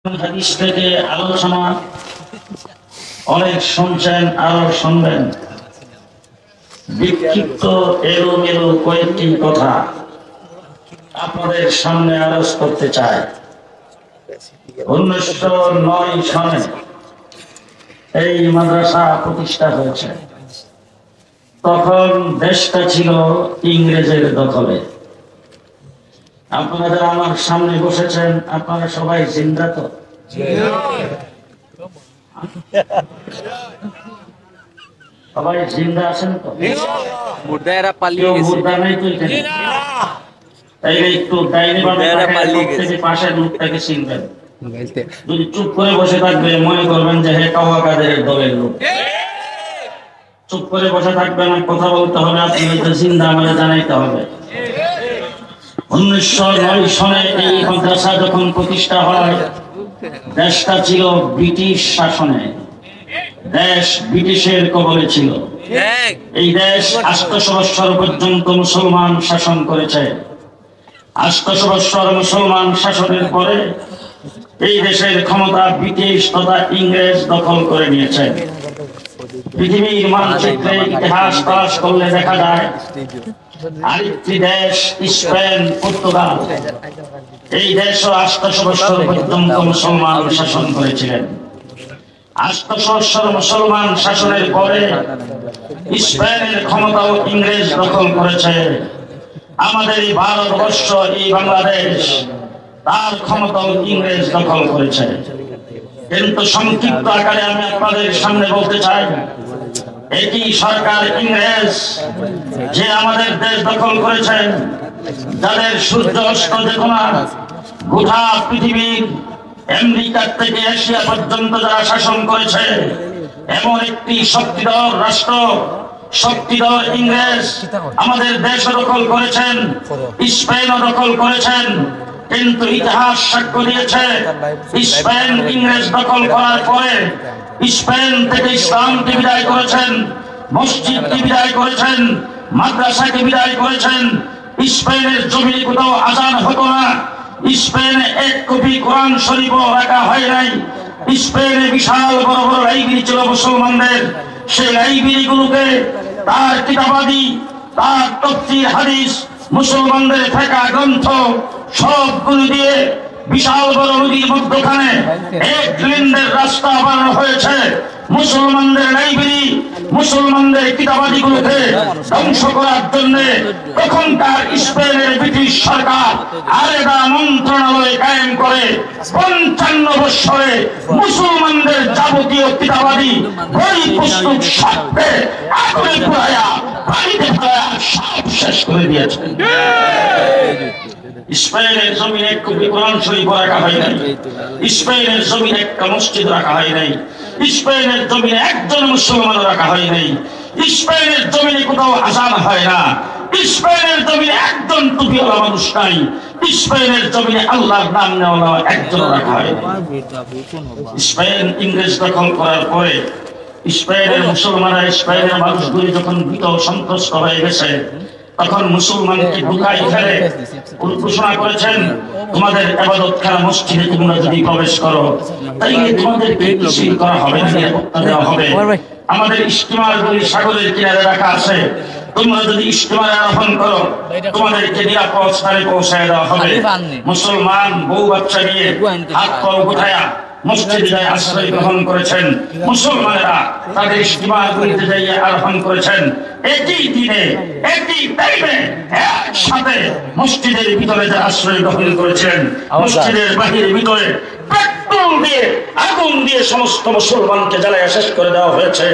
হাদিস থেকে আলোচনা অনেক শুনছেন, আরো শুনবেন। বিক্ষিপ্ত এলোমেলো কয়েকটি কথা আপনাদের সামনে আলোচ করতে চাই। 1909 সালে এই মাদ্রাসা প্রতিষ্ঠা হয়েছে। তখন দেশটা ছিল ইংরেজের দখলে। আপনারা যারা আমার সামনে বসেছেন, আপনারা সবাই জিন্দা তো? সবাই জিন্দা আছেন তো? মুর্দারা পালিয়ে গেছে। মুর্দা নেই তো এখানে? তাইলে একটু ডাইনে বামে তাকিয়ে পাশের লোকটাকে চিনবেন। যদি চুপ করে বসে থাকবে মনে করবেন যে হে কাওয়া কাদের দলের লোক। চুপ করে বসে থাকবে না, কথা বলতে হবে, আপনি হয়তো জিন্দা আমাদের জানাইতে হবে। 1909 সনে এই মাদ্রাসা যখন প্রতিষ্ঠা হয়, দেশটা ছিল ব্রিটিশ শাসনে। দেশ ব্রিটিশের কবলে ছিল। এই দেশ 800 বৎসর পর্যন্ত মুসলমান শাসন করেছে। 800 বৎসর মুসলমান শাসনের পরে এই দেশের ক্ষমতা ব্রিটিশ তথা ইংরেজ দখল করে নিয়েছে। পৃথিবীর মানচিত্রে ইতিহাস তালাশ করলে দেখা যায় আরেকটি দেশ স্পেন, পর্তুগাল। এই দেশও 800 বৎসর পর্যন্ত মুসলমান শাসন করেছিলেন। 800 বৎসর মুসলমান শাসনের পরে স্পেনের ক্ষমতাও ইংরেজ দখল করেছে। আমাদের এই ভারতবর্ষ, এই বাংলাদেশ, তার ক্ষমতাও ইংরেজ দখল করেছে। কিন্তু সংক্ষিপ্ত আকারে আমি আপনাদের সামনে বলতে চাই, একই সরকার ইংরেজ যে আমাদের দেশ দখল করেছেন, যাদের সূর্য অস্ত দেখো না, গোটা পৃথিবীর আমেরিকা থেকে এশিয়া পর্যন্ত যারা শাসন করেছে, এমন একটি শক্তিধর রাষ্ট্র, শক্তিধর ইংরেজ আমাদের দেশ দখল করেছেন, স্পেনও দখল করেছেন। কিন্তু ইতিহাস সাক্ষ্য দিয়েছে স্পেন ইংরেজ দখল করার পরে স্পেন থেকে ইসলামকে বিদায় করেছেন, মসজিদকে বিদায় করেছেন, মাদ্রাসাকে বিদায় করেছেন। স্পেনের জমিনে কোথাও আজান হতো না। স্পেনে এক কপি কোরআন শরীফও রাখা হয় নাই। স্পেনে বিশাল বড় বড় লাইব্রেরি ছিল মুসলমানদের। সেই লাইব্রেরিগুলোকে তার কিতাবাদি, তার তাফসীর, হাদিস, মুসলমানদের ফিকহ গ্রন্থ সবগুলো দিয়ে বিশাল বড় নদীর মধ্যখানে 1 লেনের রাস্তা বানানো হয়েছে। মুসলমানদের লাইব্রেরি, মুসলমানদের কিতাবাদিগুলোকে ধ্বংস করার জন্য তখনকার স্পেনের ব্রিটিশ সরকার আলাদা মন্ত্রণালয় কায়েম করে 55 বৎসরে মুসলমানদের যাবতীয় কিতাবাদি বই পুস্তক সাথে আগুনে পুড়ায়া, পানিতে ফেলায়া সব শেষ করে দিয়েছে। স্পেনের জমিনে এক কপি কোরআন শরীফ রাখা হয় নাই। স্পেনের জমিনে একটা মসজিদ রাখা হয় নাই। স্পেনের জমিনে একজন মুসলমান রাখা হয় নাই। স্পেনের জমিনে কোথাও আজান হয় না। স্পেনের জমিনে একজন টুপিওয়ালা মানুষ নাই। স্পেনের জমিনে আল্লাহর নাম নেওয়ালা একজন রাখা হয় না। স্পেন ইংরেজ দখল করার পরে স্পেনের মুসলমানরা, স্পেনের মানুষগুলি যখন ভীত সন্ত্রস্ত হয়ে গেছে, তখন মুসলমানকে ঢুকাই ফেলে ঘোষণা করেছেন, তোমাদের ইবাদতখানা মসজিদে তোমরা যদি প্রবেশ করো তাইলে তোমাদেরকে কিছুই করা হবে না, নিরাপত্তা দেওয়া হবে। আমাদের স্টিমারগুলি সাগরের কিনারে রাখা আছে, তোমরা যদি স্টিমারে আরোহণ করো তোমাদেরকে নিরাপদ স্থানে পৌঁছায় দেওয়া হবে। মুসলমান বউ বাচ্চা নিয়ে হাত পা উঠায়া মসজিদে আশ্রয় গ্রহণ করেছেন। মুসলমানেরা তাদের স্টিমারগুলিতে যাইয়ে আরোহণ করেছেন। একই দিনে, একই টাইমে একসাথে মসজিদের ভিতরে যে আশ্রয় গ্রহণ করেছেন, মসজিদের বাহিরের ভিতরে পেট্রোল দিয়ে, আগুন দিয়ে সমস্ত মুসলমানকে জ্বালায় শেষ করে দেওয়া হয়েছে।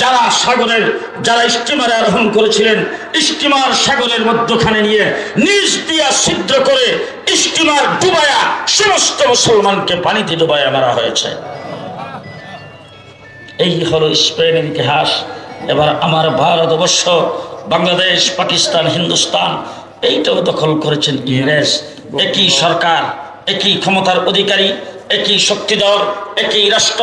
যারা সাগরের, যারা স্টিমারে আরোহণ করেছিলেন, স্টিমার সাগরের মধ্যখানে নিয়ে নিচ দিয়া ছিদ্র করে স্টিমার ডুবায়া সমস্ত মুসলমানকে পানিতে ডুবায়া মারা হয়েছে। এই হলো স্পেনের ইতিহাস। এবার আমার ভারতবর্ষ, বাংলাদেশ, পাকিস্তান, হিন্দুস্তান, এইটাও দখল করেছেন ইংরেজ। একই সরকার, একই ক্ষমতার অধিকারী, একই শক্তিধর, একই রাষ্ট্র,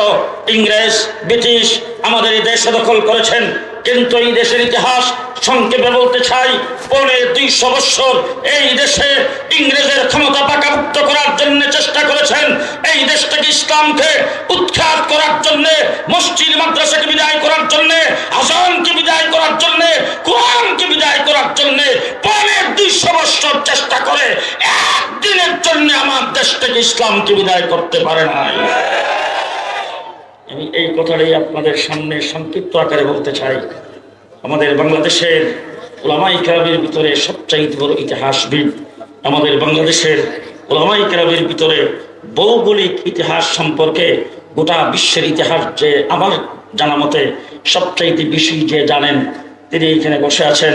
ইংরেজ, ব্রিটিশ আমাদের এই দেশ দখল করেছেন। কিন্তু এই দেশের ইতিহাস সংক্ষেপে বলতে চাই, 250 বছর এই দেশে ইংরেজের ক্ষমতা পাকাভুক্ত করার জন্য চেষ্টা করেছেন। এই দেশ থেকে ইসলামকে উৎখাত করার জন্য, মসজিদ মাদ্রাসাকে বিদায় করার জন্য, আযানকে বিদায় করার জন্য, কোরআনকে বিদায় করার জন্য 250 বছর চেষ্টা করে একদিনের জন্য আমার দেশ থেকে ইসলামকে বিদায় করতে পারে নাই। আমি এই কথাটাই আপনাদের সামনে সংক্ষিপ্ত আকারে বলতে চাই। আমাদের বাংলাদেশের উলামায়ে কেরামের ভিতরে সবচাইতে বড় ইতিহাসবিদ, আমাদের বাংলাদেশের উলামায়ে কেরামের ভিতরে ভৌগোলিক ইতিহাস সম্পর্কে গোটা বিশ্বের ইতিহাস যে আমার জানা মতে সবচাইতে বেশি যে জানেন, তিনি এখানে বসে আছেন,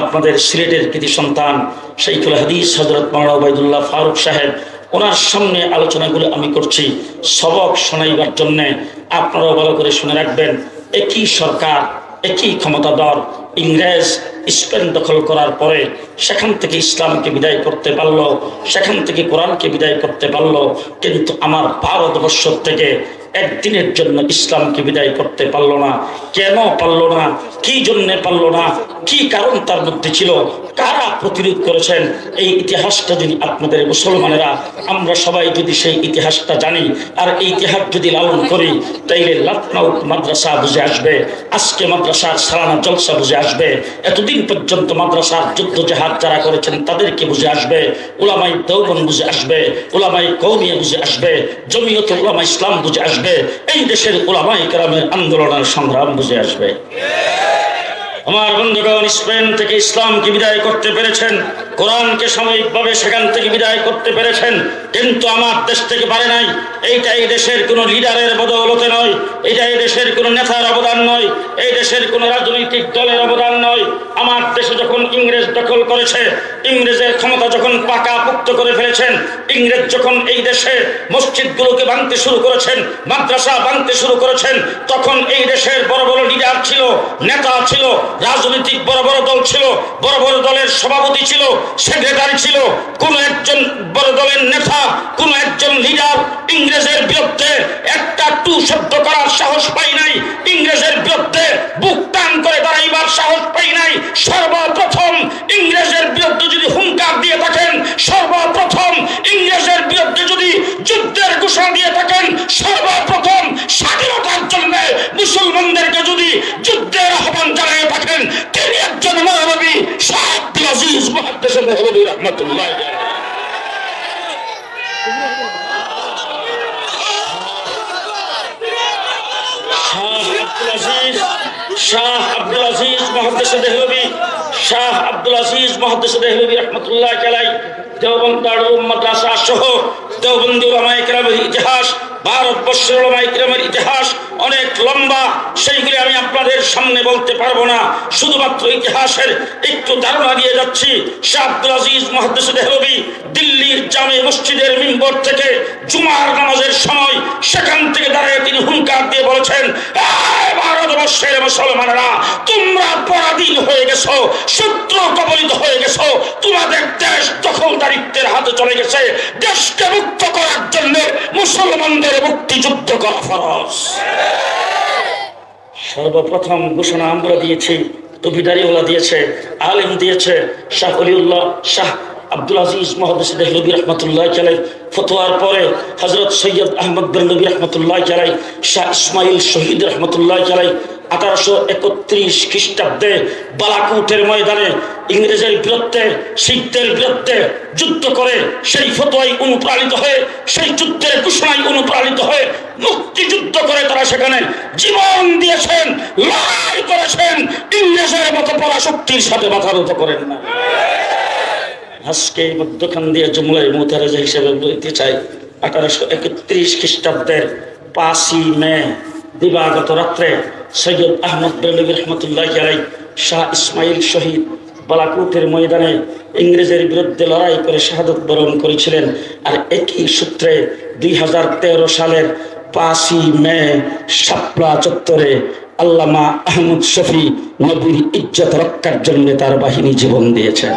আপনাদের সিলেটের কৃতি সন্তান শাইখুল হাদিস হযরত মাওলানা ওবায়দুল্লাহ ফারুক সাহেব। ওনার সামনে আলোচনাগুলো আমি করছি সবক শোনাইবার জন্যে। আপনারাও ভালো করে শুনে রাখবেন, একই সরকার, একই ক্ষমতাধর ইংরেজ স্পেন দখল করার পরে সেখান থেকে ইসলামকে বিদায় করতে পারলো, সেখান থেকে কোরআনকে বিদায় করতে পারলো, কিন্তু আমার ভারতবর্ষ থেকে একদিনের জন্য ইসলামকে বিদায় করতে পারলো না। কেন পারলো না? কি জন্যে পারলো না? কি কারণ তার মধ্যে ছিল? কারা প্রতিরোধ করেছেন? এই ইতিহাসটা যদি আপনাদের মুসলমানেরা, আমরা সবাই যদি সেই ইতিহাসটা জানি আর এই ইতিহাস যদি লালন করি, তাইলে লখনউ মাদ্রাসা বুঝে আসবে, আজকে মাদ্রাসার সালানা জলসা বুঝে আসবে, এতদিন পর্যন্ত মাদ্রাসার যুদ্ধ জাহাদ যারা করেছেন তাদেরকে বুঝে আসবে, উলামায়ে দেওবন্দ বুঝে আসবে, উলামায়ে কওমিয়া বুঝে আসবে, জমিয়ত উলামা ইসলাম বুঝে আসবে, এই দেশের উলামায়ে কেরামের আন্দোলনের সংগ্রাম বুঝে আসবে। আমার বন্ধুগণ, স্পেন থেকে ইসলামকে বিদায় করতে পেরেছেন, কোরআনকে সাময়িকভাবে সেখান থেকে বিদায় করতে পেরেছেন, কিন্তু আমার দেশ থেকে পারে নাই। এইটা এই দেশের কোনো লিডারের বদৌলতে নয়, এটা এই দেশের কোনো নেতার অবদান নয়, এই দেশের কোনো রাজনৈতিক দলের অবদান নয়। আমার দেশে যখন ইংরেজ দখল করেছে, ইংরেজের ক্ষমতা যখন পাকাপোক্ত করে ফেলেছেন, ইংরেজ যখন এই দেশে মসজিদগুলোকে ভাঙতে শুরু করেছেন, মাদ্রাসা ভাঙতে শুরু করেছেন, তখন এই দেশের বড় বড় লিডার ছিল, নেতা ছিল, রাজনৈতিক বড় বড় দল ছিল, বড় বড় দলের সভাপতি ছিল, সেক্রেটারি ছিল। কোন একজন বড় দলের নেতা, কোন একজন লিডার ইংরেজের বিরুদ্ধে একটা টু শব্দ করার সাহস পাই নাই, ইংরেজের বিরুদ্ধে বুক টান করে দাঁড়াইবার সাহস পাই নাই। সর্বপ্রথম ইংরেজের বিরুদ্ধে যদি হুঙ্কার দিয়ে থাকেন, সর্বপ্রথম ইংরেজের বিরুদ্ধে যদি যুদ্ধের ঘোষণা দিয়ে থাকেন, সর্বপ্রথম স্বাধীনতার জন্য মুসলমানদেরকে যদি যুদ্ধের আহ্বান জানিয়ে থাকেন, তিনি একজন মৌলভী শাহ আব্দুল আজিজ মুহাদ্দিস দেহলভী রাহমাতুল্লাহ। শাহ আব্দুল আজিজ মুহাদ্দিস দেহলভী, শাহ আব্দুল আজিজ মুহাদ্দিস দেহলভী রাহমাতুল্লাহ আলাইহি দেওবন্দ দারুল মাদ্রাসা সহ দেওবন্দি উলামায়ে কেরামের ইতিহাস, ভারতবর্ষের উলামায়ে কেরামের ইতিহাস অনেক লম্বা, সেইগুলি আমি আপনাদের সামনে বলতে পারবো না, শুধুমাত্র ইতিহাসের একটু ধারণা দিয়ে যাচ্ছি। শাহ আব্দুল আজিজ মুহাদ্দিস দেহলভী দিল্লির জামে মসজিদের মিম্বর থেকে জুমার নামাজের সময় সেখান থেকে দাঁড়িয়ে তিনি হুঙ্কার দিয়ে বলেছেন, ভারতবর্ষের মুসলমানেরা, তোমরা পরাধীন হয়ে গেছো, শত্রু কবলিত হয়ে গেছো, তোমাদের দেশ দখলদারিত্বের হাতে চলে গেছে, দেশকে মুক্ত করার জন্য মুসলমানদের মুক্তিযুদ্ধ করা ফরজ। সর্বপ্রথম ঘোষণা আমরা দিয়েছি, টুপিদারিওয়ালা দিয়েছে, আলেম দিয়েছে, শাহ ওলিউল্লাহ শাহ আব্দুল আজিজ মুহাদ্দিস দেহলভী রাহমাতুল্লাহ আলাইহি। ফতোয়ার পরে হযরত সৈয়দ আহমদ বেরলভী রাহমাতুল্লাহ আলাইহি, শাহ ইসমাইল শহীদ রাহমাতুল্লাহ আলাইহি 1831 খ্রিস্টাব্দে বালাকোটের ময়দানে ইংরেজের বিরুদ্ধে, শিখদের বিরুদ্ধে যুদ্ধ করে সেই ফতোয়ায় অনুপ্রাণিত হয়ে, সেই যুদ্ধের ঘোষণায় অনুপ্রাণিত হয়ে মুক্তিযুদ্ধ করে তারা সেখানে জীবন দিয়েছেন, লড়াই করেছেন, ইংরেজের মতো পরাশক্তির সাথে মাথা নত করেন না। আজকে মধ্যখান দিয়ে জুমলায় মুতারাজা হিসেবে বলতে চাই, 1831 খ্রিস্টাব্দের 5ই মে দিবাগত রাত্রে সৈয়দ আহমদ বেরলভী রাহমাতুল্লাহ আলাইহি, শাহ ইসমাইল শহীদ বালাকোটের ময়দানে ইংরেজের বিরুদ্ধে লড়াই করে শাহাদত বরণ করেছিলেন। আর একই সূত্রে 2013 সালের 5ই মে শাপলা চত্বরে আল্লামা আহমদ শফি নবীর ইজ্জত রক্ষার জন্য তার বাহিনী জীবন দিয়েছেন।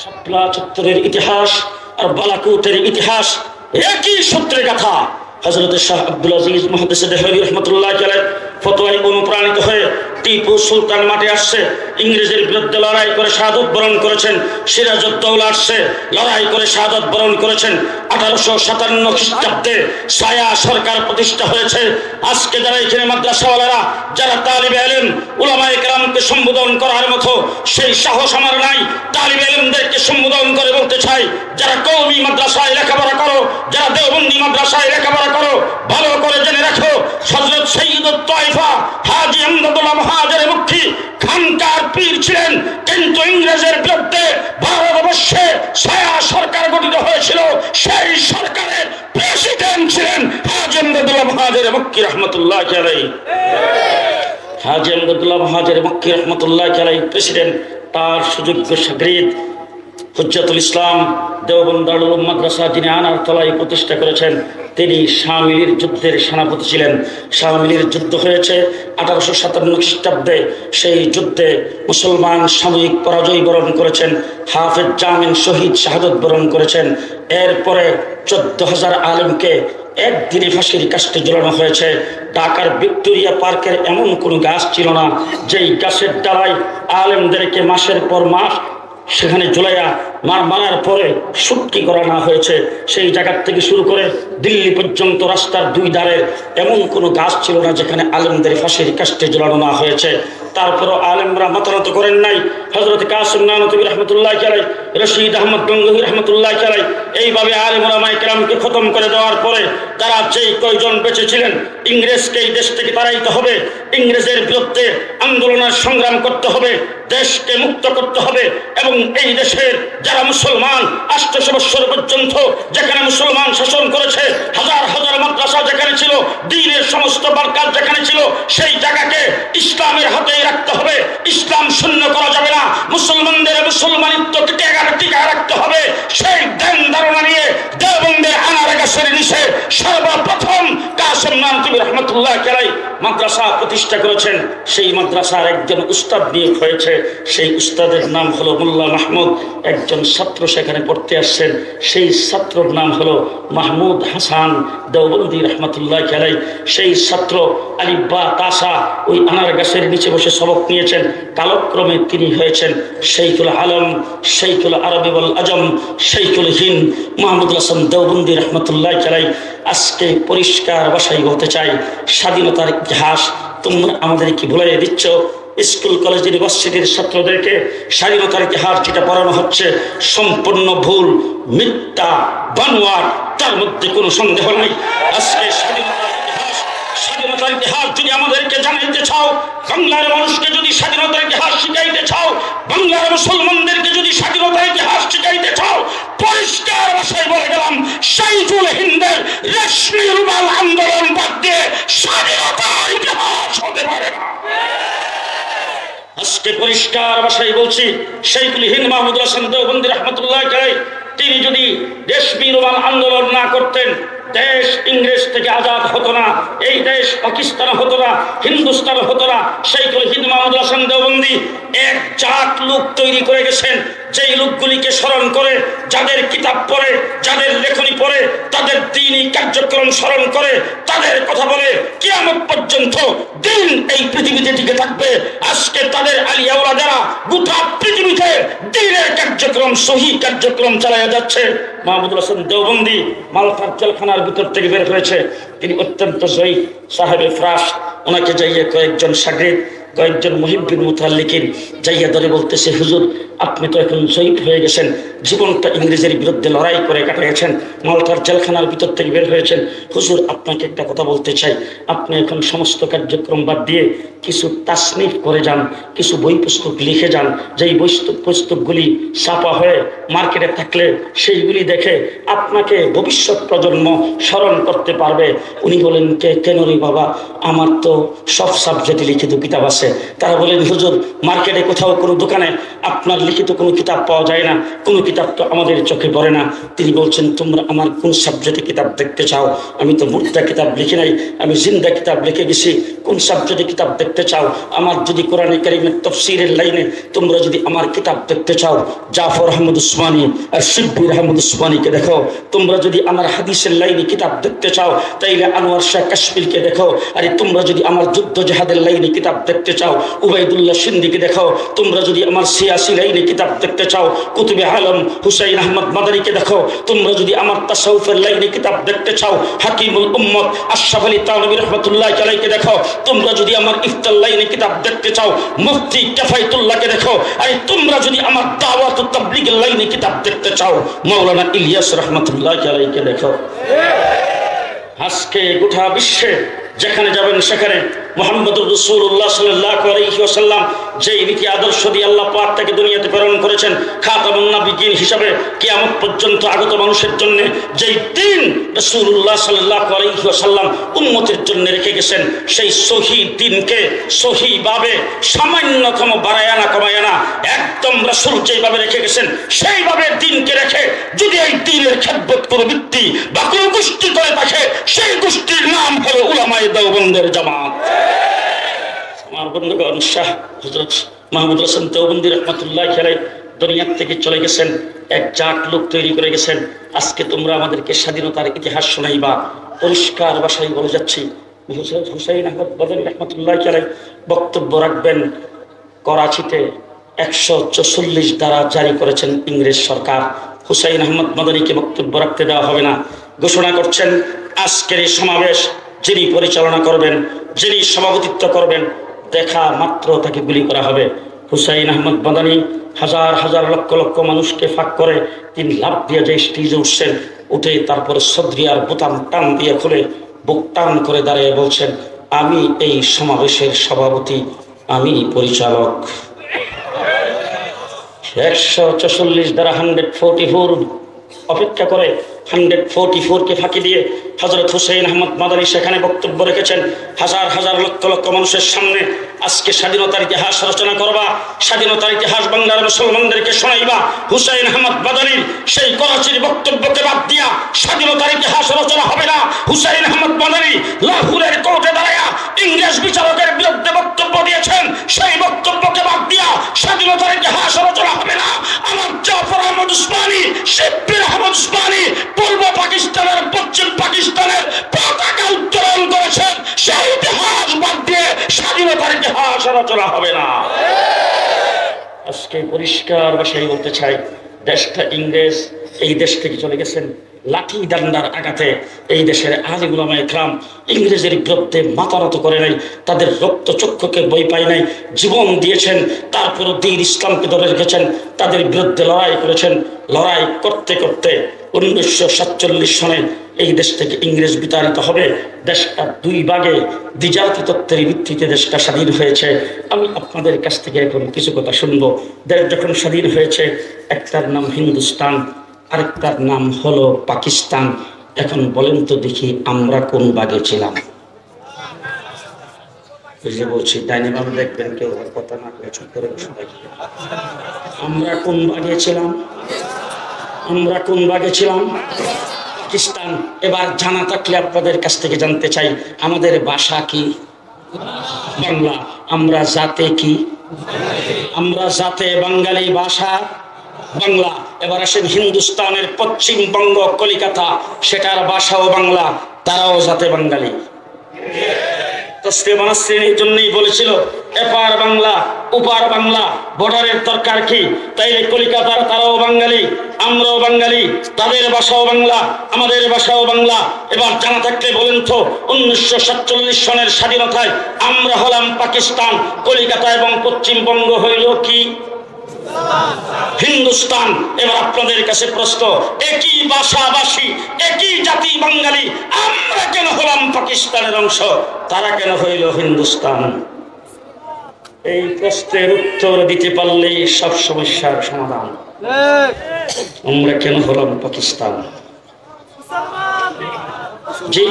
শাপলা চত্বরের ইতিহাস আর বালাকোটের ইতিহাস একই সূত্রে গাথা। হযরত শাহ আব্দুল আজিজ মুহাদ্দিস দেহলভী রাহমাতুল্লাহ আলাইহি ফতোয়ায় অনুপ্রাণিত হয়ে টিপু সুলতান মাঠে আসছে, ইংরেজের বিরুদ্ধে লড়াই করে শাহাদত বরণ করেছেন। সিরাজউদ্দৌলা আসছে, লড়াই করে শাহাদত বরণ করেছেন। 1857 খ্রিস্টাব্দে ছায়া সরকার প্রতিষ্ঠা হয়েছে। আজকে যারা এখানে মাদ্রাসাওয়ালারা, যারা তালিবে ইলম উলামায়ে কেরামকে সম্বোধন করার মতো সেই সাহস আমার নাই। তালিবে ইলমদেরকে সম্বোধন করে বলতে চাই, যারা কওমি মাদ্রাসায় লেখাপড়া করো, যারা দেওবন্দি মাদ্রাসায় লেখাপড়া করো, ভালো করে জেনে রাখো, হযরত সৈয়দুত তায়েফা হাজী আমদাদুল্লাহ মহাজের মুক্তি খানকার পীর ছিলেন, কিন্তু ইংরেজের বিরুদ্ধে ভারতবর্ষে ছায়া সরকার গঠিত হয়েছিল। সেই সরকারের প্রেসিডেন্ট ছিলেন হাজী আমদাদুল্লাহ মহাজের মুক্তি রহমতুল্লাহ আলাইহি। হাজী আমদাদুল্লাহ মহাজের মুক্তি রহমতুল্লাহ আলাইহি প্রেসিডেন্ট, তার সুযোগ্য শাগরিদ হুজ্জাতুল ইসলাম দেওবন্দ দারুল উলুম মাদ্রাসা যিনি আনারতলায় প্রতিষ্ঠা করেছেন, তিনি শামিলির যুদ্ধের সেনাপতি ছিলেন। শামিলির যুদ্ধ হয়েছে 1857 খ্রিস্টাব্দে। সেই যুদ্ধে মুসলমান সাময়িক পরাজয় বরণ করেছেন, হাফেজ জামিন শহীদ শাহাদত বরণ করেছেন। এরপরে 14,000 আলেমকে একদিনে ফাঁসির কাস্টে ঝুলানো হয়েছে। ঢাকার ভিক্টোরিয়া পার্কের এমন কোনো গাছ ছিল না যেই গাছের ডালায় আলেমদেরকে মাসের পর মাস সেখানে ঝুলাইয়া মারার পরে সুটকি করা না হয়েছে। সেই জায়গার থেকে শুরু করে দিল্লি পর্যন্ত রাস্তার দুই ধারের এমন কোনো গাছ ছিল না যেখানে আলেমদের ফাঁসির কাস্টে ঝুলানো না হয়েছে। তারপরও আলেমরা মাতানত করেন নাই। হযরত কাসিম নানতুবি রহমতুল্লাহ আলাইহি, রশিদ আহমদ গঙ্গোহী রহমতুল্লাহ আলাইহি এইভাবে আলেম উলামায়ে কেরামকে খতম করে দেওয়ার পরে তারা যেই কয়জন বেঁচে ছিলেন, ইংরেজকে এই দেশ থেকে তাড়াইতে হবে, ইংরেজের বিরুদ্ধে আন্দোলনের সংগ্রাম করতে হবে, দেশকে মুক্ত করতে হবে। এবং এই দেশের যারা মুসলমান 800 বছর পর্যন্ত যেখানে মুসলমান শাসন করেছে, হাজার হাজার মাদ্রাসা যেখানে ছিল, দ্বীনের সমস্ত বারকাত যেখানে ছিল, সেই জায়গাকে ইসলামের হাতে রাখতে হবে। ইসলাম শূন্য করা যাবে না, মুসলমানদের মুসলমানিত্বকে টিকায় রাখতে হবে। সেই ধ্যান ধারণা নিয়ে দেওবন্দের আনার গাছের নিচে সর্বপ্রথম কাসিম নানতুবি রহমতুল্লাহ আলাইহি মাদ্রাসা প্রতিষ্ঠা করেছেন। সেই মাদ্রাসার একজন উস্তাদ নিয়োগ হয়েছে, সেই উস্তাদের নাম হলো মোল্লা মাহমুদ। একজন ছাত্র সেখানে পড়তে আসছেন, সেই ছাত্রর নাম হলো মাহমুদ হাসান দেওবন্দি রহমতুল্লাহ আলাইহি। সেই ছাত্র আলিব্বা তাসা ওই আনার গাছের নিচে বসে সবক নিয়েছেন। কালক্রমে তিনি হয়েছেন শাইখুল আলম, শাইখুল আরবি ওয়াল আজম, শাইখুল হিন্দ মাহমুদুল হাসান দেওবন্দি রহমতুল্লাহ আলাইহি। আজকে পরিষ্কার ভাষায় বলতে চাই, স্বাধীনতার ইতিহাস তোমরা আমাদেরকে ভুলিয়ে দিচ্ছ। স্কুল কলেজ ইউনিভার্সিটির ছাত্রদেরকে স্বাধীনতার ইতিহাস যেটা পড়ানো হচ্ছে সম্পূর্ণ ভুল, মিথ্যা, বানোয়াট, তার মধ্যে কোনো সন্দেহ নাই। আজকে স্বাধীনতার ইতিহাস যদি আমাদেরকে জানাইতে চাও, বাংলার মানুষকে যদি স্বাধীনতার ইতিহাস শিখাইতে চাও, বাংলার মুসলমানদেরকে যদি স্বাধীনতার ইতিহাস শিখাইতে চাও, পরিষ্কার ভাষায় বলে গেলাম, সাইফুল হিন্দের রেশমি রুমাল আন্দোলন বাদ দিয়ে স্বাধীনতার ইতিহাস হতে পারে না। আজকে পরিষ্কার ভাষায় বলছি, শাইখুল হিন্দ মাহমুদুল হাসান দেওবন্দি রহমতুল্লাহ আলাইহি তিনি যদি রেশমি রুমাল আন্দোলন না করতেন, দেশ ইংরেজ থেকে আজাদ হতো না, এই দেশ পাকিস্তান হতো না, হিন্দুস্তান হতো না। শাইখুল হিন্দ মাহমুদুল হাসান দেওবন্দি এক জাত লোক তৈরি করে গেছেন, যেই লোকগুলিকে স্মরণ করে, যাদের কিতাব পড়ে, যাদের লেখনী পড়ে, তাদের দ্বীনি কার্যক্রম স্মরণ করে, তাদের কথা বলে, কিয়ামত পর্যন্ত দিন এই পৃথিবীতে টিকে থাকবে। আজকে তাদের আলিয়া ওলাদারা গোটা পৃথিবীতে দ্বীনের কার্যক্রম, সহি কার্যক্রম চালায়া যাচ্ছে। মাহমুদুল হাসান দেওবন্দি মালতার জেলখানার ভিতর থেকে বের হয়েছে, তিনি অত্যন্ত জয়ী সাহেবে ফ্রাস। ওনাকে যাইয়ে কয়েকজন শাগরিদ, কয়েকজন মুহিব্বিন মুতাল্লিকিন যাইয়া ধরে বলতেছে, হুজুর আপনি তো এখন শহীদ হয়ে গেছেন, জীবনটা ইংরেজের বিরুদ্ধে লড়াই করে কাটিয়েছেন, মালতার জেলখানার ভিতর থেকে বের হয়েছেন, হুজুর আপনাকে একটা কথা বলতে চাই, আপনি এখন সমস্ত কার্যক্রম বাদ দিয়ে কিছু তাসনিফ করে যান, কিছু বই পুস্তক লিখে যান, যেই বই পুস্তকগুলি ছাপা হয়ে মার্কেটে থাকলে সেইগুলি দেখে আপনাকে ভবিষ্যৎ প্রজন্ম স্মরণ করতে পারবে। উনি বলেন, কেন রে বাবা, আমার তো সব সাবজেক্টে লিখিত কিতাব আছে। তারা বলেন, হুজুর মার্কেটে কোথাও কোনো দোকানে আপনার লিখিত কোনো কিতাব পাওয়া যায় না, কোনো কিতাব তো আমাদের চোখে পড়ে না। তিনি বলছেন, তোমরা আমার কোন সাবজেক্টে কিতাব দেখতে চাও? আমি তো মুর্দা কিতাব লিখি নাই, আমি জিন্দা কিতাব লিখে গেছি। কোন সাবজেক্টে কিতাব দেখতে চাও? আমার যদি কোরআনে কারীমের তাফসীরের লাইনে তোমরা যদি আমার কিতাব দেখতে চাও, জাফর আহমদ উসমানী আর শিব্বির আহমদ উসমানীকে দেখো। তোমরা যদি আমার হাদিসের লাইনে কিতাব দেখতে চাও, তাইলে আনোয়ার শাহ কাশ্মীরকে দেখো। আরে তোমরা যদি আমার যুদ্ধ জাহাদের লাইনে কিতাব দেখতে চাও, উবাইদুল্লাহ সিন্দিকে দেখো। তোমরা যদি আমার সিয়াসি লাইনে কিতাব দেখতে চাও, কুতুবে আলম হুসাইন আহমদ মাদারীকে দেখো। তোমরা যদি আমার তাসাউফের লাইনে কিতাব দেখতে চাও, হাকিমুল উম্মত আশরাফ আলী থানভী রাহমাতুল্লাহি আলাইহি দেখো। তোমরা যদি আমার ইফতার লাইনে কিতাব দেখতে চাও, মুফতি কিফায়াতুল্লাহকে দেখো। আরে তোমরা যদি আমার দাওয়াত ও তাবলীগের লাইনে কিতাব দেখতে চাও, মাওলানা ইলিয়াস রাহমাতুল্লাহি আলাইহি দেখো। আজকে গোটা বিশ্বে যেখানে যাবেন সেখানে মুহাম্মদুর রাসূলুল্লাহ সাল্লাল্লাহু আলাইহি ওয়াসাল্লাম যেই নীতি আদর্শ দিয়ে আল্লাহ পাক তাকে দুনিয়াতে প্রেরণ করেছেন খাতামুন নবিয়্যিন হিসাবে, কিয়ামত পর্যন্ত আগত মানুষের জন্য যেই দিন রাসূলুল্লাহ সাল্লাল্লাহু আলাইহি ওয়াসাল্লাম উম্মতের জন্য রেখে গেছেন, সেই সহি দিনকে সহিভাবে সামান্যতম বাড়ায় না কমায় না, একদম রাসূল যেভাবে রেখে গেছেন সেইভাবে দিনকে রেখে যদি এই দিনের খেদমত কোনো ব্যক্তি বা কোনো গোষ্ঠী করে থাকে, সেই গোষ্ঠীর নাম হলো উলামায়ে দেওবন্দের জামাত। আমার বন্ধুগণ, শাহ হযরত মাহমুদ হাসান দেওবন্দি রাহমাতুল্লাহি আলাইহি দুনিয়া থেকে চলে গেছেন, এক জাত লোক তৈরি করে গেছেন। আজকে তোমরা আমাদেরকে স্বাধীনতার ইতিহাস শোনাইবা। পরিষ্কার ভাষায় বলে যাচ্ছি, হুসাইন আহমদ মাদানী রাহমাতুল্লাহি আলাইহি বক্তব্য রাখবেন। করাচিতে 144 ধারা জারি করেছেন ইংরেজ সরকার। হুসাইন আহমদ মাদানীকে বক্তব্য রাখতে দেওয়া হবে না। ঘোষণা করছেন, আজকের এই সমাবেশ যিনি পরিচালনা করবেন, যিনি সভাপতিত্ব করবেন, দেখা মাত্র তাকে গুলি করা হবে। হুসাইন আহমদ মাদানী হাজার হাজার লক্ষ লক্ষ মানুষকে ফাঁক করে তিনি লাফ দিয়ে যে স্টেজে উঠছেন, উঠে তারপরে সদরিয়ার বোতাম টান দিয়ে খুলে বুক টান করে দাঁড়িয়ে বলছেন, আমি এই সমাবেশের সভাপতি, আমি পরিচালক। 144 দ্বারা 144 অপেক্ষা করে 144কে ফাঁকি দিয়ে হযরত হুসাইন আহমদ মাদানী সেখানে বক্তব্য রেখেছেন। হাজার হাজার লক্ষ লক্ষ মানুষের সামনে আজকে স্বাধীনতার ইতিহাস রচনা করবা, স্বাধীনতার ইতিহাস বাংলার মুসলমানদেরকে শোনাইবা। হুসাইন আহমদ মাদানীর সেই করাচির বক্তব্যকে বাদ দিয়া স্বাধীনতার ইতিহাস রচনা হবে না। হুসাইন আহমদ মাদানী লাহোরের কোর্টে দাঁড়ায়া ইংরেজ বিচারকের বিরুদ্ধে বক্তব্য দিয়েছেন, সেই বক্তব্যকে বাদ দিয়া স্বাধীনতার ইতিহাস রচনা হবে না। আমার জাফর আহমদ উসমানী, শিব্বির আহমদ উসমানী পূর্ব পাকিস্তানের পশ্চিম পাকিস্তানের পতাকা উত্তোলন করেছেন, সেই ইতিহাস বাদ দিয়ে স্বাধীনতার ইতিহাস রচনা হবে না। আজকে পরিষ্কার ভাষায় বলতে চাই, দেশটা ইংরেজ এই দেশ থেকে চলে গেছেন লাঠি ডান্ডার আঘাতে। এই দেশের আলিম উলামায়ে কেরাম ইংরেজের বিরুদ্ধে মাথা নত করে নাই, তাদের রক্ত চক্ষুকে বই পায় নাই, জীবন দিয়েছেন। তারপরও দ্বীন ইসলামকে ধরে রেখেছেন, তাদের বিরুদ্ধে লড়াই করেছেন। লড়াই করতে করতে 1947 সনে এই দেশ থেকে ইংরেজ বিতাড়িত হবে। দেশটা দুই ভাগে দ্বিজাতি তত্ত্বের ভিত্তিতে দেশটা স্বাধীন হয়েছে। আমি আপনাদের কাছ থেকে এখন কিছু কথা শুনবো। দেশ যখন স্বাধীন হয়েছে, একটার নাম হিন্দুস্তান, আরেকটার নাম হলো পাকিস্তান। এখন বলেন তো দেখি, আমরা কোন ভাগে ছিলাম? বুঝে বলছি, ডাইনে বামে দেখবেন, কেউ কথা না করে চুপ করে বসে থাকি। আমরা কোন ভাগে ছিলাম? আমরা কোন ভাগে ছিলাম? পাকিস্তান। এবার জানা থাকলে আপনাদের কাছ থেকে জানতে চাই, আমাদের ভাষা কি? বাংলা। আমরা জাতে কি? আমরা জাতে বাঙালি, ভাষা বাংলা। এবার আসেন হিন্দুস্তানের পশ্চিমবঙ্গ, কলিকাতা, সেটার ভাষাও বাংলা, তারাও জাতে বাঙালি। এই জন্যই বলেছিল, এপার বাংলা ওপার বাংলা, বর্ডারের দরকার কি? তাইলে কলিকাতার তারাও বাঙালি, আমরাও বাঙালি, তাদের ভাষাও বাংলা, আমাদের ভাষাও বাংলা। এবার জানা থাকলে বলেন তো, 1947 সনের স্বাধীনতায় আমরা হলাম পাকিস্তান, কলিকাতা এবং পশ্চিমবঙ্গ হইল কি? হিন্দুস্তান। এবার আপনাদের কাছে প্রশ্ন, একই ভাষাভাষী, একই জাতি বাঙালি, আমরা কেন হলাম পাকিস্তানের অংশ, তারা কেন হইল হিন্দুস্তান? এই প্রশ্নের উত্তর দিতে পারলেই সব সমস্যার সমাধান। আমরা কেন হলাম পাকিস্তান? জি,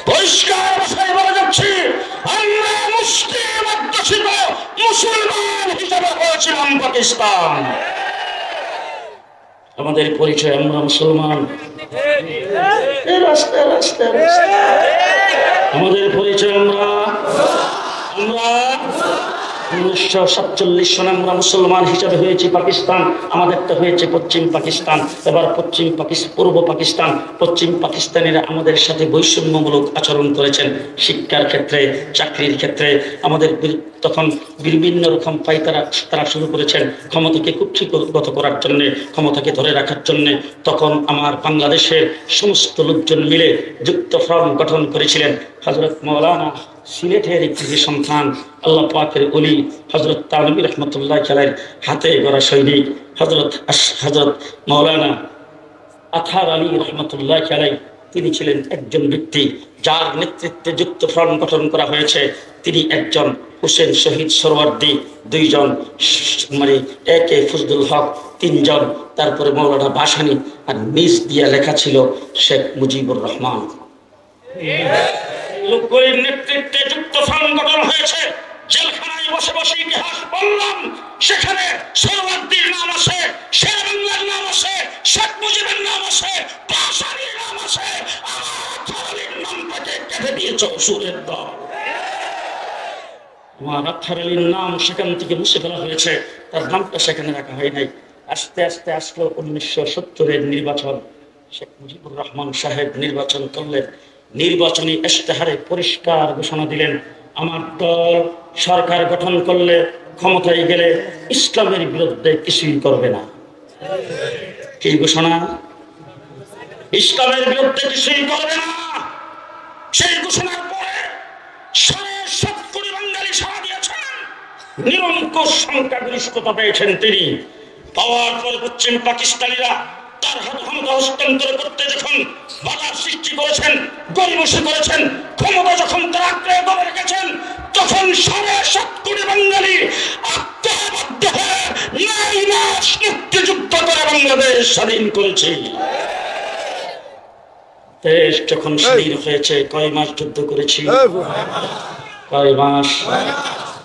পরিষ্কার ভাষায় বলা যাচ্ছে, আমরা মুসলিম অধ্যুষিত মুসলমান হিসেবে হয়েছিলাম পাকিস্তান। আমাদের পরিচয় আমরা মুসলমান। আমাদের পরিচয় আমরা 1947 সনে আমরা মুসলমান হিসাবে হয়েছি পাকিস্তান। আমাদেরটা হয়েছে পশ্চিম পাকিস্তান। এবার পূর্ব পাকিস্তান, পশ্চিম পাকিস্তানিরা আমাদের সাথে বৈষম্যমূলক আচরণ করেছেন শিক্ষার ক্ষেত্রে, চাকরির ক্ষেত্রে। আমাদের তখন বিভিন্ন রকম তারা শুরু করেছেন ক্ষমতাকে কুক্ষিগত করার জন্য, ক্ষমতাকে ধরে রাখার জন্য। তখন আমার বাংলাদেশের সমস্ত লোকজন মিলে যুক্ত ফ্রন্ট গঠন করেছিলেন। হযরত মাওলানা সিলেটের একটি সন্তান, আল্লাহ পাকের ওলি হযরত তানভী রহমতুল্লাহ আলাইহির হাতে গড়া সৈনিক হযরত মাওলানা আতহার আলী রহমতুল্লাহ আলাইহি, তিনি ছিলেন একজন ব্যক্তি যার নেতৃত্বে যুক্ত ফ্রন্ট গঠন করা হয়েছে। তিনি একজন হুসেন শহীদ সোহরাওয়ার্দী, দুইজন একে ফজলুল হক, তিনজন, তারপরে মাওলানা ভাসানী, আর নিজ দিয়া লেখা ছিল শেখ মুজিবুর রহমান। লোকগুলির নেতৃত্বে যুক্ত ফ্রন্ট গঠন হয়েছে। জেলখানায় বসে বসে ইতিহাস বললাম, সেখানে সোহরাওয়ার্দীর নাম আছে, শের বাংলার নাম আছে, শেখ মুজিবের নাম আছে, ভাসানীর নাম আছে, আতহার নামটাকে কেটে দিয়েছে অসুরের দল। আমার আতহার আলীর নাম সেখান থেকে মুছে ফেলা হয়েছে, তার নামটা সেখানে রাখা হয় নাই। আস্তে আস্তে আসলো 1970-এর নির্বাচন। শেখ মুজিবুর রহমান সাহেব নির্বাচন করলেন। নির্বাচনী ইশতেহারে পরিষ্কার ঘোষণা দিলেন, আমার দল সরকার গঠন করলে, ক্ষমতায় গেলে ইসলামের বিরুদ্ধে কিছুই করবে না। কি ঘোষণা? ইসলামের বিরুদ্ধে কিছুই করবে না। সেই ঘোষণার পরে 70 বাঙালি সাড়া দিয়েছেন, নিরঙ্কুশ সংখ্যাগরিষ্ঠতা পেয়েছেন তিনি। পাওয়ার পর পশ্চিম পাকিস্তানিরা তার ক্ষমতা হস্তান্তর করতে যখন বাধার সৃষ্টি করেছেন, গরিমসি করেছেন, ক্ষমতা যখন তারা আঁকড়ে ধরে রেখেছেন, তখন 70 বাঙালি আত্মবদ্ধ হয়ে 9 মাস মুক্তিযুদ্ধ করে বাংলাদেশ স্বাধীন করেছে। দেশ যখন স্বাধীন হয়েছে, কয় মাস যুদ্ধ করেছি? কয় মাস?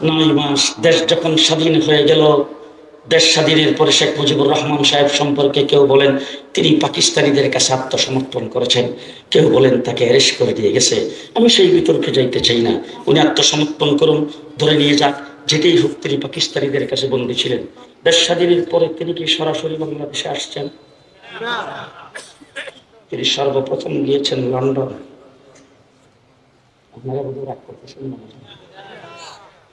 9 মাস। দেশ যখন স্বাধীন হয়ে গেল, দেশ স্বাধীনের পরে শেখ মুজিবুর রহমান সাহেব সম্পর্কে কেউ বলেন তিনি পাকিস্তানিদের কাছে আত্মসমর্পণ করেছেন, কেউ বলেন তাকে অ্যারেস্ট করে দিয়ে গেছে। আমি সেই বিতর্কে যাইতে চাই না। উনি আত্মসমর্পণ করুন, ধরে নিয়ে যাক, যেটাই হোক, তিনি পাকিস্তানিদের কাছে বন্দী ছিলেন। দেশ স্বাধীনের পরে তিনি কি সরাসরি বাংলাদেশে আসছেন? তিনি সর্বপ্রথম গিয়েছেন লন্ডন। আপনারা বোধহয় রাগ করতেছেন না?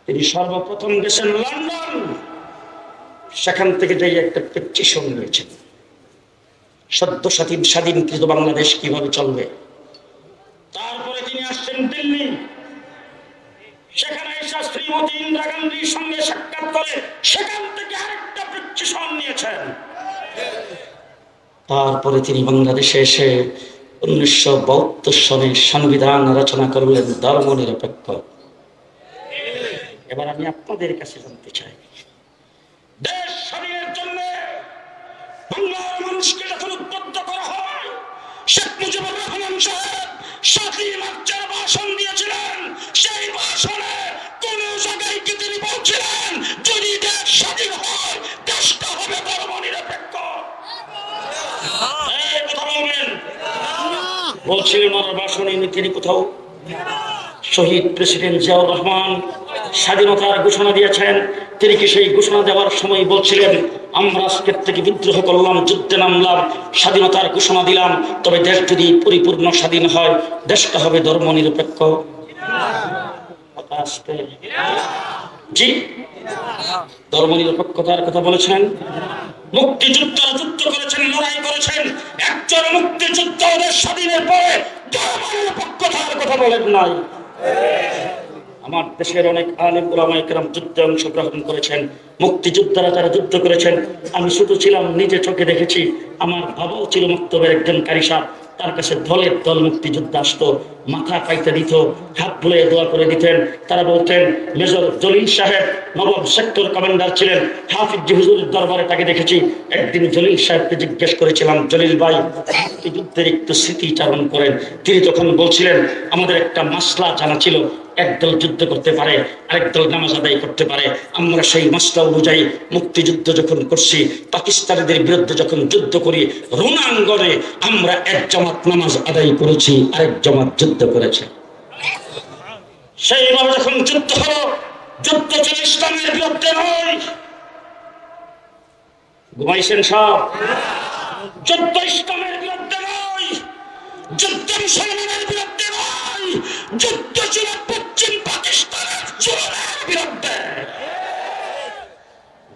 তিনি সর্বপ্রথম গেছেন লন্ডন। সেখান থেকে যাই একটা পেটিশন নিয়েছেন, সদ্য স্বাধীনকৃত বাংলাদেশ কিভাবে চলবে। তারপরে তিনি আসছেন দিল্লি। সেখানে এসে শ্রীমতী ইন্দিরা গান্ধীর সঙ্গে সাক্ষাৎ করে সেখান থেকে আরেকটা পেটিশন নিয়েছেন। তারপরে তিনি বাংলাদেশে এসে 1972 সনে সংবিধান রচনা করলেন ধর্ম নিরপেক্ষ। এবার আমি আপনাদের কাছে জানতে চাই, দেশ স্বাধীনের জন্য বাংলার মানুষকে যখন উদ্বুদ্ধ করা হয়, শেখ মুজিবুর রহমান সাহেব 7 মার্চের ভাষণ দিয়েছিলেন। সেই ভাষণে কোন জায়গায় কি তিনি বলছিলেন যদি দেশ স্বাধীন হয়, দেশটা হবে ধর্ম নিরপেক্ষ? কথা বলবেন? বলছিলেন ওনার ভাষণে তিনি কোথাও? শহীদ প্রেসিডেন্ট জিয়াউর রহমান স্বাধীনতার ঘোষণা দিয়েছেন। তিনি কি সেই ঘোষণা দেওয়ার সময় বলছিলেন আমরা আজকের থেকে বিদ্রোহ করলাম, যুদ্ধে নামলাম, স্বাধীনতার ঘোষণা দিলাম, তবে দেশ যদি পরিপূর্ণ স্বাধীন হয় দেশটা হবে ধর্ম নিরপেক্ষ? জি, ধর্ম নিরপেক্ষতার কথা বলেছেন। মুক্তিযুদ্ধের যুদ্ধ করেছেন, লড়াই করেছেন। একজন মুক্তিযুদ্ধ দেশ স্বাধীনের পরে ধর্ম নিরপেক্ষতার কথা বলেন নাই। আমার দেশের অনেক আলেম উলামায়ে কেরাম যুদ্ধে অংশগ্রহণ করেছেন। মুক্তিযোদ্ধারা যারা যুদ্ধ করেছেন, আমি শুধু ছিলাম, নিজে চোখে দেখেছি। আমার বাবাও ছিল মক্তবের একজন কারি সাহেব। তার কাছে দলের দল মুক্তিযোদ্ধা আসতো, মাথা পাইতে দিত, হাত বুলিয়ে দোয়া করে দিতেন। তারা বলতেন, মেজর জলিল সাহেব নবম সেক্টর কমান্ডার ছিলেন, হাফিজ হুজুরের দরবারে তাকে দেখেছি। একদিন জলিল সাহেবকে জিজ্ঞেস করেছিলাম, জলিল ভাই মুক্তিযুদ্ধের একটু স্মৃতিচারণ করেন। তিনি তখন বলছিলেন, আমাদের একটা মাসলা জানা ছিল, একদল যুদ্ধ করতে পারে, আরেক দল নামাজ আদায় করতে পারে। আমরা সেই মাসলা অনুযায়ী মুক্তিযুদ্ধ যখন করছি, পাকিস্তানিদের বিরুদ্ধে যখন যুদ্ধ করি, রণাঙ্গনে আমরা এক জামাত নামাজ আদায় করেছি, আরেক জামাত যুদ্ধ করেছে। সেইভাবে যখন যুদ্ধ হলো, যুদ্ধ ছিল ইসলামের বিরুদ্ধে নয়। ঘুমাইছেন সব? যুদ্ধ ইসলামের বিরুদ্ধে নয়, যুদ্ধ মুসলমানের বিরুদ্ধে নয়, যুদ্ধ ছিল পশ্চিম পাকিস্তানের জুলুমের বিরুদ্ধে।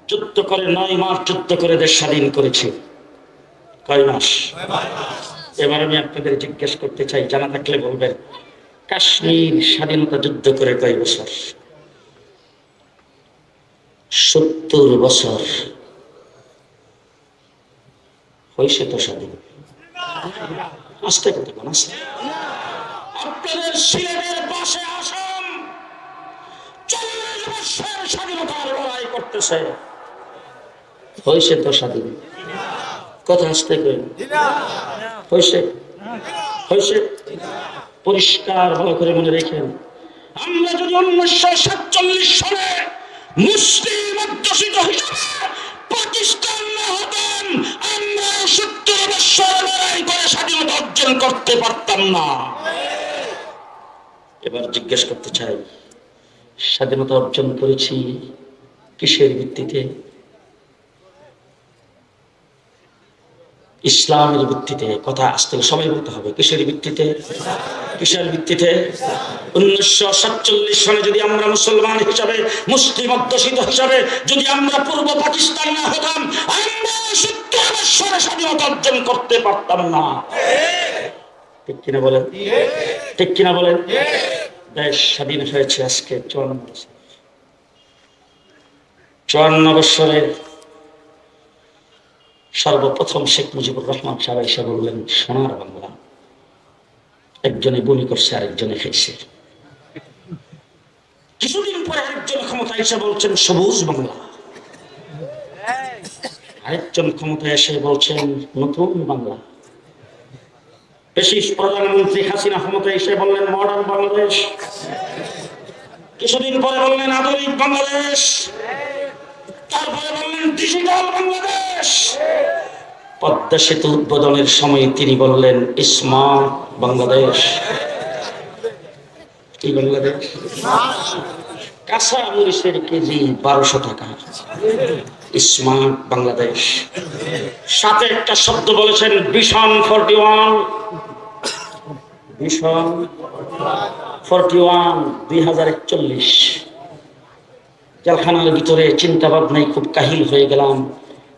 যুদ্ধ করে 9 মাস যুদ্ধ করে দেশ স্বাধীন করেছি। কয় মাস? এবার আমি আপনাদের জিজ্ঞেস করতে চাই, জানা থাকলে বলবেন, কাশ্মীর স্বাধীনতা যুদ্ধ করে কয় বছর? 70 বছর হয়েছে তো স্বাধীন। আস্তে কথা বল, আস্তে। আপনাদের সিলেটের পাশে আসাম 40 বছর স্বাধীনতার লড়াই করতেছে, হয়েছে তো স্বাধীন। কথা আস্তে করে হয়েছে, হয়েছে। পরিষ্কার ভালো করে মনে রেখেন, আমরা যদি 1947 সালে মুসলিম অধ্যুষিত হিসেবে পাকিস্তান না হতাম, আমরা 70 বছর লড়াই করে স্বাধীনতা অর্জন করতে পারতাম না। এবার জিজ্ঞেস করতে চাই, স্বাধীনতা অর্জন করেছি কিসের ভিত্তিতে? ইসলামের ভিত্তিতে। কথা আসতে সবাই বলতে হবে, কিসের ভিত্তিতে? কিসের ভিত্তিতে? 1947 সালে যদি আমরা মুসলমান হিসাবে, মুসলিম অধ্যুষিত হিসাবে যদি আমরা পূর্ব পাকিস্তান না হতাম, আমরা 70 বছরে স্বাধীনতা অর্জন করতে পারতাম না। ঠিক কিনা বলেন? ঠিক কিনা বলেন? দেশ স্বাধীন হয়েছে আজকে 54 বছর। 54 বছরের সর্বপ্রথম শেখ মুজিবুর রহমান সাহেব এসে বললেন, সোনার বাংলা। একজনে বলি করছে, আরেকজনে খাইছে। কিছুদিন পরে আরেকজন ক্ষমতা এসে বলছেন সবুজ বাংলা। আরেকজন ক্ষমতা এসে বলছেন নতুন বাংলা। বিশেষ প্রধানমন্ত্রী হাসিনা ক্ষমতা এসে বললেন মডার্ন বাংলাদেশ। কিছুদিন পরে বললেন আধুনিক বাংলাদেশ। তারপরে বললেন ডিজিটাল বাংলাদেশ। পদ্মা সেতু উদ্বোধনের সময় তিনি বললেন স্মার্ট বাংলাদেশ। কি বাংলাদেশ? কাঁচা মরিচের কেজি 1200 টাকা। স্মার্ট বাংলাদেশ। সাথে একটা শব্দ বলেছেন ভিশন 41। ভিশন 41 2041। জেলখানার ভিতরে চিন্তা ভাবনায় খুব কাহিল হয়ে গেলাম।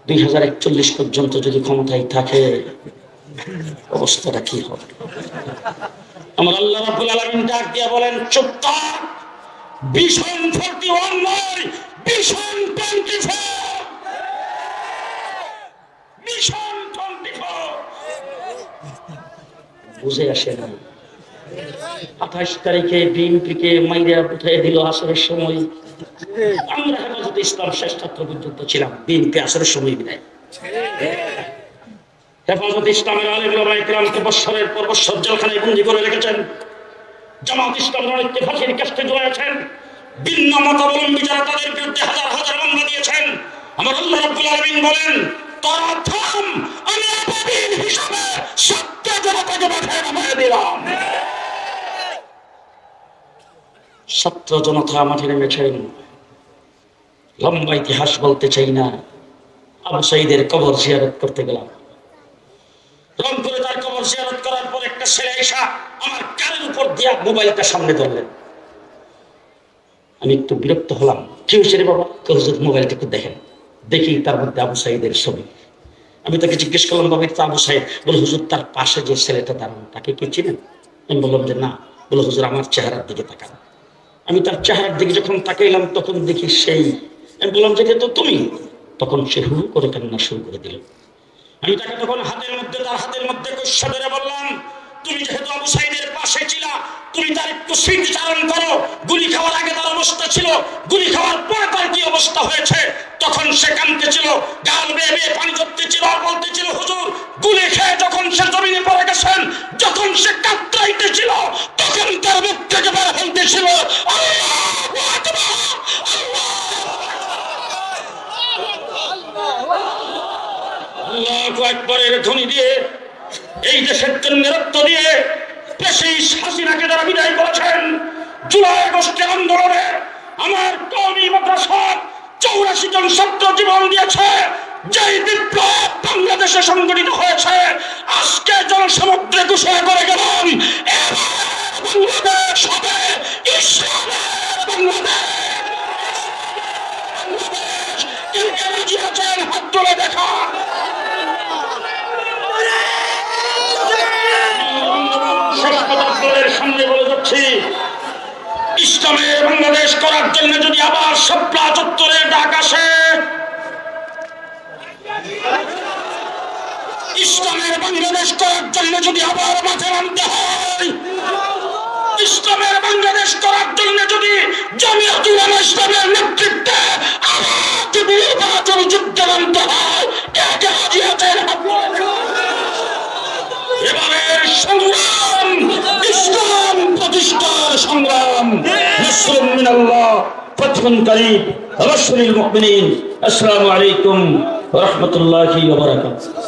2041 পর্যন্ত যদি ক্ষমতায় থাকে অবস্থাটা কি হবে? আমার আল্লাহ রাব্বুল আলামিন ডাক দিয়ে বলেন, চুপ থাক। ভিশন 41 নয়, ভিশন 24। ভিশন 24 বুঝে আসে না। 28 তারিখে বিএনপিকে মাইরা উঠাই দিল আসরের সময়। আমরা হেফাজতে ইসলাম শেষ ছাত্র পর্যন্ত ছিলাম, বিএনপি আসরের সময় বিদায়। হেফাজতে ইসলামের আলেম ওলামা ইকরামকে বৎসরের পর বৎসর জেলখানায় বন্দী করে রেখেছেন। জামাত ইসলামের অনেককে ফাঁসির কাস্টে ঝুলাইছেন। ভিন্ন মতাবলম্বী যারা তাদের বিরুদ্ধে হাজার হাজার মামলা দিয়েছেন। আমার আল্লাহ রাব্বুল আলামিন বলেন, তোরা থাম, আমি আবাবিল হিসাবে সত্য জনতাকে মাথায় নামিয়ে দিলাম। ছাত্র জনতা মাঠে নেমেছেন। লম্বা ইতিহাস বলতে চাই না। আবু সাঈদের কবর জিয়ারত করতে গেলাম। রংপুরে তার কবর জিয়ারত করার পর একটা ছেলে এসে আমার কানের উপর দিয়া মোবাইলটা সামনে ধরলেন। আমি একটু বিরক্ত হলাম। কি হয়েছে রে বাবা? হুজুর মোবাইলটা একটু দেখেন। দেখি তার মধ্যে আবু সাঈদের ছবি। আমি তাকে জিজ্ঞেস করলাম, বাবা এটা আবু সাঈদ? বলে হুজুর তার পাশে যে ছেলেটা দাঁড়ান তাকে কি চিনেন? আমি বললাম যে না। বলে হুজুর আমার চেহারার দিকে তাকান। আমি তার চেহারার দিকে যখন তাকাইলাম তখন দেখি সেই। আমি বললাম যে তো তুমি। তখন সে হু করে কান্না শুরু করে দিল। আমি তাকে তখন তার হাতের মধ্যে কষা ধরে বললাম, তুমি যেহেতু আবু সাঈদের পাশে ছিলা, তুমি তার একটু স্মৃতিচারণ করো। গুলি খাওয়ার আগে তার অবস্থা ছিল, গুলি খাওয়ার পরে তার কি অবস্থা হয়েছে। তখন সে কাঁদতেছিল, গাল বেয়ে বেয়ে পানি ঝরতেছিল আর বলতেছিল, হুজুর গুলি খেয়ে যখন সে জমিনে পড়ে গেছেন, যখন সে কাতরাইতেছিল তখন তার মুখ থেকে বের হইতেছিল, হাসিনাকে যারা বিদায় করেছেন, জুলাই আগস্টের আন্দোলনে আমার কওমি মাদ্রাসার 84 জন ছাত্র জীবন দিয়েছে। যেই বিপ্লব বাংলাদেশে সংগঠিত হয়েছে, আজকে জনসমুদ্রে ঘোষণা করে গেলাম, বাংলাদেশ হবে ইসলামের বাংলাদেশ। হাত তুলে দেখা। সামনে বলে যাচ্ছি, ইসলামের বাংলাদেশ করার জন্য যদি আবার শাপলা চত্বরের ডাক আসে, ইসলামের বাংলাদেশ করার জন্য যদি আবার মাঠে নামতে হয়, ইসলামের বাংলাদেশ করার জন্য যদি জামিয়াতুল উলামা ইসলামের নেতৃত্বে আবার যদি নির্বাচন যুদ্ধে নামতে হয়, এবারের সংগ্রাম ইসলাম প্রতিষ্ঠার সংগ্রাম। নাসরুম মিনাল্লাহ, ফাতহুন কারীব, ওয়া বাশশিরিল মুমিনিন। আসসালামু আলাইকুম ওয়া রাহমাতুল্লাহি ওয়া বারাকাতুহু।